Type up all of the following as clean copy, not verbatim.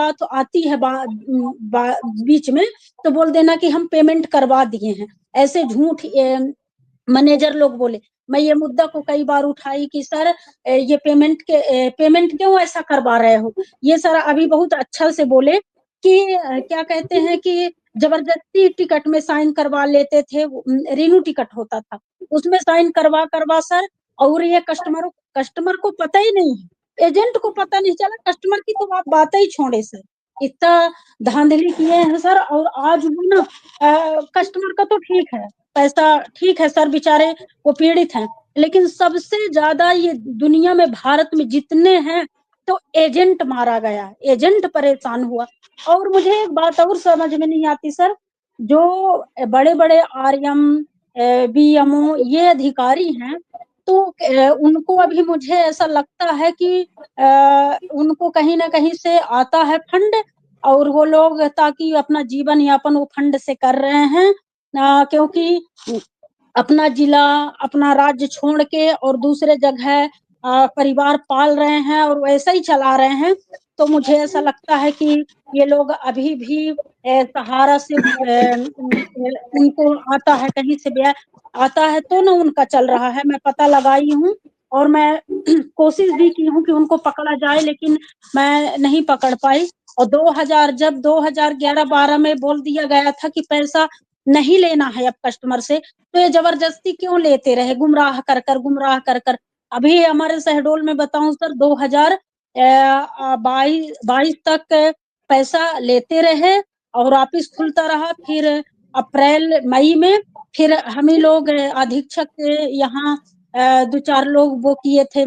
बात आती है बीच में, तो बोल देना कि हम पेमेंट करवा दिए हैं। ऐसे झूठ मैनेजर लोग बोले। मैं ये मुद्दा को कई बार उठाई कि सर ये पेमेंट क्यों ऐसा करवा रहे हो। ये सर अभी बहुत अच्छा से बोले कि क्या कहते हैं कि जबरदस्ती टिकट में साइन करवा लेते थे, रिन्यू टिकट होता था, उसमें साइन करवा करवा सर, और ये कस्टमर को पता ही नहीं है, एजेंट को पता नहीं चला, कस्टमर की तो आप बात ही छोड़े सर, इतना धांधली किए हैं सर। और आज भी ना कस्टमर का तो ठीक है, पैसा ठीक है सर, बेचारे वो पीड़ित हैं, लेकिन सबसे ज्यादा ये दुनिया में भारत में जितने हैं तो एजेंट मारा गया, एजेंट परेशान हुआ। और मुझे एक बात और समझ में नहीं आती सर, जो बड़े बड़े आरएम बीएमओ ये अधिकारी हैं, तो उनको अभी मुझे ऐसा लगता है कि उनको कहीं ना कहीं से आता है फंड, और वो लोग ताकि अपना जीवन यापन वो फंड से कर रहे हैं, क्योंकि अपना जिला अपना राज्य छोड़ के और दूसरे जगह परिवार पाल रहे हैं और वैसे ही चला रहे हैं। तो मुझे ऐसा लगता है कि ये लोग अभी भी सहारा से उनको आता है, कहीं से आता है तो ना उनका चल रहा है। मैं पता लगाई हूँ और मैं कोशिश भी की हूँ कि उनको पकड़ा जाए, लेकिन मैं नहीं पकड़ पाई। और 2000 जब 2011-12 में बोल दिया गया था कि पैसा नहीं लेना है अब कस्टमर से, तो ये जबरदस्ती क्यों लेते रहे, गुमराह कर कर। अभी हमारे शहडोल में बताऊं सर, 2022 तक पैसा लेते रहे और ऑफिस खुलता रहा। फिर अप्रैल मई में फिर हम ही लोग अधीक्षक के यहाँ 2-4 लोग वो किए थे,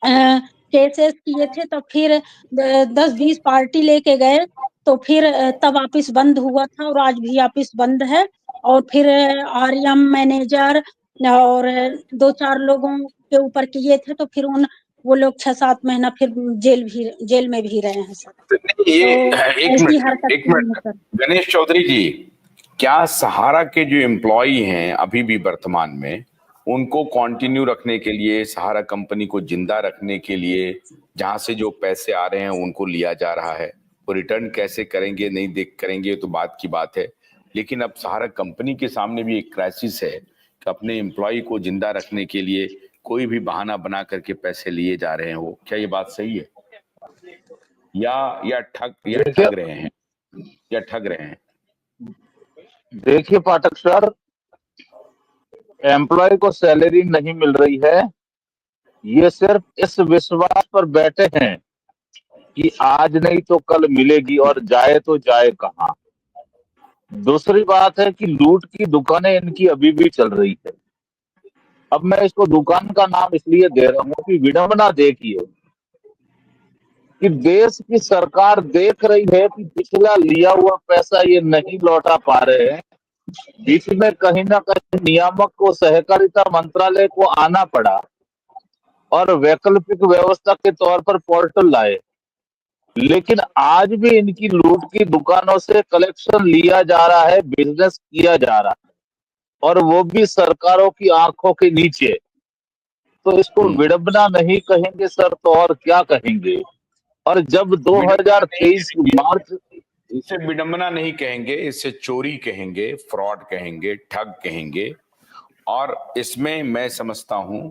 केसेस किए थे, तो फिर 10-20 पार्टी लेके गए, तो फिर तब ऑफिस बंद हुआ था और आज भी ऑफिस बंद है। और फिर आरएम मैनेजर और 2-4 लोगों के ऊपर किए थे, तो फिर वो लोग 6-7 महीना फिर जेल में भी रहे हैं सर। ये तो एक ऐसी मिनट हरकत एक मिनट सर। गणेश चौधरी जी, क्या सहारा के जो एम्प्लॉई हैं अभी भी वर्तमान में, उनको कंटिन्यू रखने के लिए, सहारा कंपनी को जिंदा रखने के लिए जहां से जो पैसे आ रहे हैं उनको लिया जा रहा है, वो रिटर्न कैसे करेंगे नहीं देख करेंगे तो बात की बात है, लेकिन अब सहारा कंपनी के सामने भी एक क्राइसिस है कि अपने एम्प्लॉय को जिंदा रखने के लिए कोई भी बहाना बना करके पैसे लिए जा रहे हैं। वो क्या ये बात सही है या ठग रहे हैं या ठग रहे हैं? देखिए पाठक सर, एम्प्लॉय को सैलरी नहीं मिल रही है, ये सिर्फ इस विश्वास पर बैठे हैं कि आज नहीं तो कल मिलेगी, और जाए तो जाए कहाँ। दूसरी बात है कि लूट की दुकानें इनकी अभी भी चल रही है। अब मैं इसको दुकान का नाम इसलिए दे रहा हूँ कि विडंबना देखिए कि देश की सरकार देख रही है कि पिछला लिया हुआ पैसा ये नहीं लौटा पा रहे हैं। बीच में कहीं ना कहीं नियामक को, सहकारिता मंत्रालय को आना पड़ा और वैकल्पिक व्यवस्था के तौर पर पोर्टल लाए, लेकिन आज भी इनकी लूट की दुकानों से कलेक्शन लिया जा रहा है, बिजनेस किया जा रहा है, और वो भी सरकारों की आंखों के नीचे। तो इसको विडंबना नहीं कहेंगे सर तो और क्या कहेंगे। और जब 2023 मार्च, इसे विडंबना नहीं कहेंगे, इसे चोरी कहेंगे, फ्रॉड कहेंगे, ठग कहेंगे। और इसमें मैं समझता हूं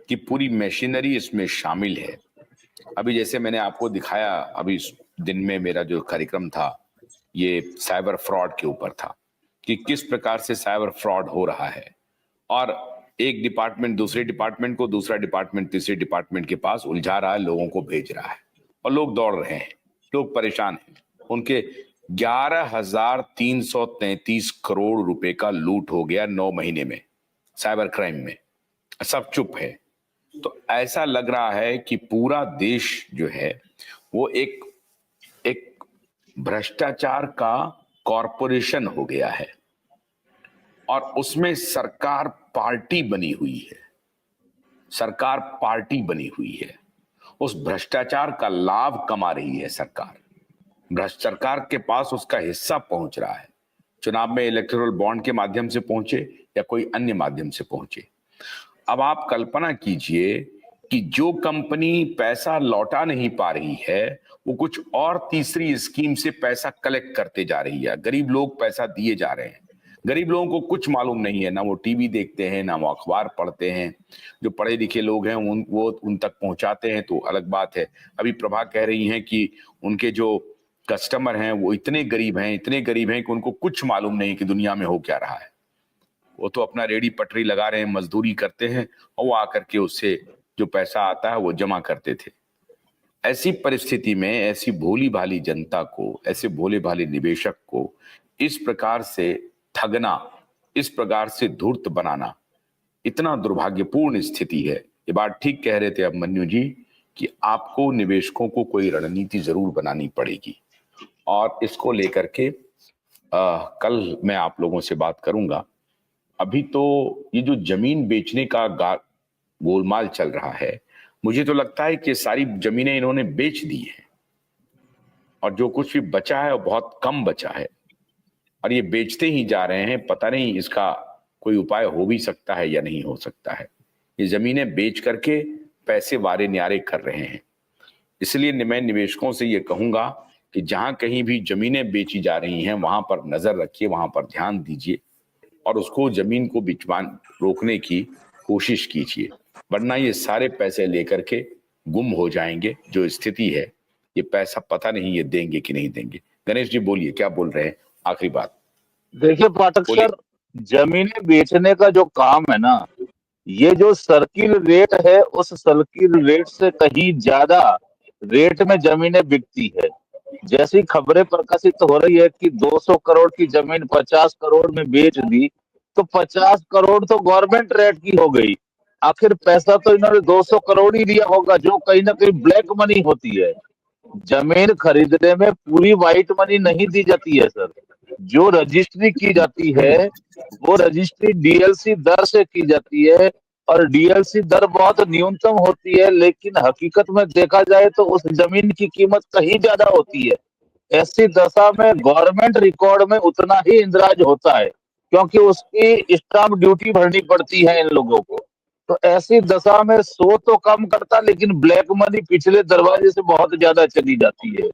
कि पूरी मशीनरी इसमें शामिल है। अभी जैसे मैंने आपको दिखाया, अभी दिन में मेरा जो कार्यक्रम था ये साइबर फ्रॉड के ऊपर था कि किस प्रकार से साइबर फ्रॉड हो रहा है, और एक डिपार्टमेंट दूसरे डिपार्टमेंट को, दूसरा डिपार्टमेंट तीसरे डिपार्टमेंट के पास उलझा रहा है, लोगों को भेज रहा है, और लोग दौड़ रहे हैं, लोग परेशान हैं। उनके 11,333 करोड़ रुपए का लूट हो गया 9 महीने में साइबर क्राइम में। सब चुप है। तो ऐसा लग रहा है कि पूरा देश जो है वो एक भ्रष्टाचार का कॉरपोरेशन हो गया है, और उसमें सरकार पार्टी बनी हुई है। सरकार पार्टी बनी हुई है, उस भ्रष्टाचार का लाभ कमा रही है सरकार। सरकार के पास उसका हिस्सा पहुंच रहा है, चुनाव में इलेक्टोरल बॉन्ड के माध्यम से पहुंचे या कोई अन्य माध्यम से पहुंचे। अब आप कल्पना कीजिए कि जो कंपनी पैसा लौटा नहीं पा रही है वो कुछ और तीसरी स्कीम से पैसा कलेक्ट करते जा रही है। गरीब लोग पैसा दिए जा रहे हैं। गरीब लोगों को कुछ मालूम नहीं है, ना वो टीवी देखते हैं, ना वो अखबार पढ़ते हैं। जो पढ़े लिखे लोग हैं वो उन तक पहुंचाते हैं तो अलग बात है। अभी प्रभा कह रही हैं कि उनके जो कस्टमर हैं वो इतने गरीब हैं कि उनको कुछ मालूम नहीं कि दुनिया में हो क्या रहा है। वो तो अपना रेडी पटरी लगा रहे हैं, मजदूरी करते हैं और वो आकर के उससे जो पैसा आता है वो जमा करते थे। ऐसी परिस्थिति में ऐसी भोली भाली जनता को, ऐसे भोले भाले निवेशक को इस प्रकार से ठगना, इस प्रकार से धूर्त बनाना इतना दुर्भाग्यपूर्ण स्थिति है। ये बात ठीक कह रहे थे अभिमन्यु जी कि आपको निवेशकों को कोई रणनीति जरूर बनानी पड़ेगी और इसको लेकर के कल मैं आप लोगों से बात करूंगा। अभी तो ये जो जमीन बेचने का गोलमाल चल रहा है, मुझे तो लगता है कि सारी जमीनें इन्होंने बेच दी हैं और जो कुछ भी बचा है वो बहुत कम बचा है और ये बेचते ही जा रहे हैं। पता नहीं इसका कोई उपाय हो भी सकता है या नहीं हो सकता है। ये जमीनें बेच करके पैसे वारे न्यारे कर रहे हैं। इसलिए मैं निवेशकों से ये कहूंगा कि जहां कहीं भी जमीनें बेची जा रही हैं वहां पर नजर रखिए, वहां पर ध्यान दीजिए और उसको जमीन को बिचवान रोकने की कोशिश कीजिए, वरना ये सारे पैसे लेकर के गुम हो जाएंगे। जो स्थिति है, ये पैसा पता नहीं ये देंगे कि नहीं देंगे। गणेश जी बोलिए, क्या बोल रहे हैं? आखिरी बात। देखिए पाठक सर, जमीनें बेचने का जो काम है ना, ये जो सर्किल रेट है उस सर्किल रेट से कहीं ज्यादा रेट में जमीनें बिकती है। जैसी खबरें प्रकाशित हो रही है कि 200 करोड़ की जमीन 50 करोड़ में बेच दी, तो 50 करोड़ तो गवर्नमेंट रेट की हो गई। आखिर पैसा तो इन्होंने 200 करोड़ ही दिया होगा, जो कहीं ना कहीं ब्लैक मनी होती है। जमीन खरीदने में पूरी व्हाइट मनी नहीं दी जाती है सर। जो रजिस्ट्री की जाती है वो रजिस्ट्री डीएलसी दर से की जाती है और डीएलसी दर बहुत न्यूनतम होती है, लेकिन हकीकत में देखा जाए तो उस जमीन की कीमत कहीं ज्यादा होती है। ऐसी दशा में गवर्नमेंट रिकॉर्ड में उतना ही इंदराज होता है, क्योंकि उसकी स्टाम्प ड्यूटी भरनी पड़ती है इन लोगों को। तो ऐसी दशा में 100 तो कम करता, लेकिन ब्लैक मनी पिछले दरवाजे से बहुत ज्यादा चली जाती है।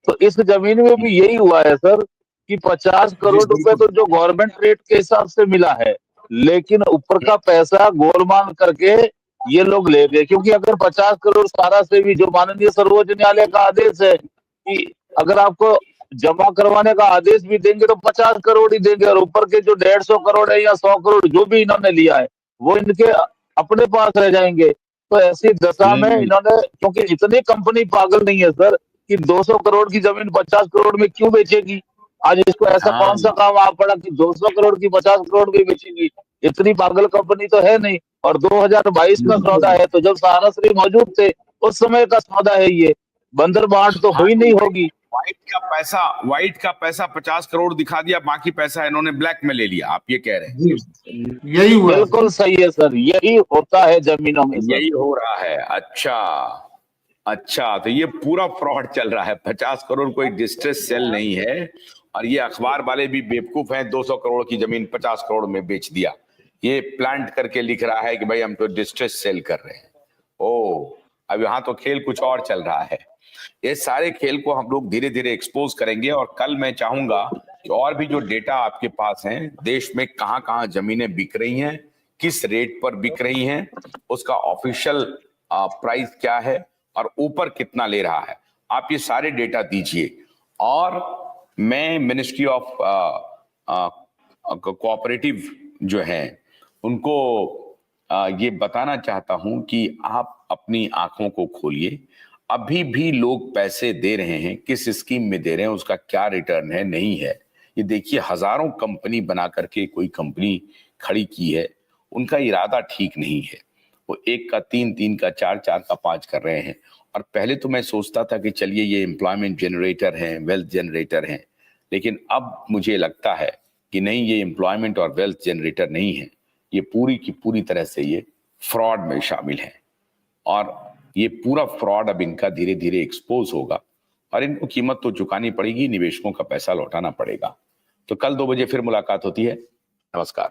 तो इस जमीन में भी यही हुआ है सर कि 50 करोड़ रुपए तो जो गवर्नमेंट रेट के हिसाब से मिला है, लेकिन ऊपर का पैसा गोलमाल करके ये लोग ले गए। क्योंकि अगर 50 करोड़ सारा से भी, जो माननीय सर्वोच्च न्यायालय का आदेश है कि अगर आपको जमा करवाने का आदेश भी देंगे तो 50 करोड़ ही देंगे, और ऊपर के जो 150 करोड़ है या 100 करोड़ जो भी इन्होंने लिया है वो इनके अपने पास रह जाएंगे। तो ऐसी दशा में इन्होंने, क्योंकि इतनी कंपनी पागल नहीं है सर कि 200 करोड़ की जमीन 50 करोड़ में क्यों बेचेगी। आज इसको ऐसा कौन सा काम आ पड़ा कि 200 करोड़ की 50 करोड़ में बेचेगी। इतनी पागल कंपनी तो है नहीं। और 2022 का सौदा है, तो जब सहारा श्री मौजूद थे उस समय का सौदा है ये। बंदर बांट तो हुई नहीं होगी। व्हाइट का पैसा 50 करोड़ दिखा दिया, बाकी पैसा इन्होंने ब्लैक में ले लिया, आप ये कह रहे हैं? यही हुआ। बिल्कुल सही है सर, यही होता है जमीनों में सर। यही हो रहा है। अच्छा, तो ये पूरा फ्रॉड चल रहा है। 50 करोड़ कोई डिस्ट्रेस सेल नहीं है और ये अखबार वाले भी बेवकूफ हैं। 200 करोड़ की जमीन 50 करोड़ में बेच दिया, ये प्लांट करके लिख रहा है कि भाई हम तो डिस्ट्रेस सेल कर रहे हैं। अब यहाँ तो खेल कुछ और चल रहा है। ये सारे खेल को हम लोग धीरे धीरे एक्सपोज करेंगे और कल मैं चाहूंगा कि और भी जो डेटा आपके पास है, देश में कहां कहां जमीनें बिक रही हैं, किस रेट पर बिक रही हैं, उसका ऑफिशियल प्राइस क्या है और ऊपर कितना ले रहा है, आप ये सारे डेटा दीजिए। और मैं मिनिस्ट्री ऑफ कोऑपरेटिव जो है उनको ये बताना चाहता हूं कि आप अपनी आंखों को खोलिए। अभी भी लोग पैसे दे रहे हैं, किस स्कीम में दे रहे हैं, उसका क्या रिटर्न है नहीं है, ये देखिए। हजारों कंपनी बना करके कोई कंपनी खड़ी की है, उनका इरादा ठीक नहीं है। वो एक का 3, 3 का 4, 4 का 5 कर रहे हैं। और पहले तो मैं सोचता था कि चलिए ये एम्प्लॉयमेंट जनरेटर हैं, वेल्थ जनरेटर हैं, लेकिन अब मुझे लगता है कि नहीं, ये एम्प्लॉयमेंट और वेल्थ जनरेटर नहीं है, ये पूरी की पूरी तरह से ये फ्रॉड में शामिल है। और ये पूरा फ्रॉड अब इनका धीरे धीरे एक्सपोज होगा और इनको कीमत तो चुकानी पड़ेगी, निवेशकों का पैसा लौटाना पड़ेगा। तो कल 2 बजे फिर मुलाकात होती है। नमस्कार।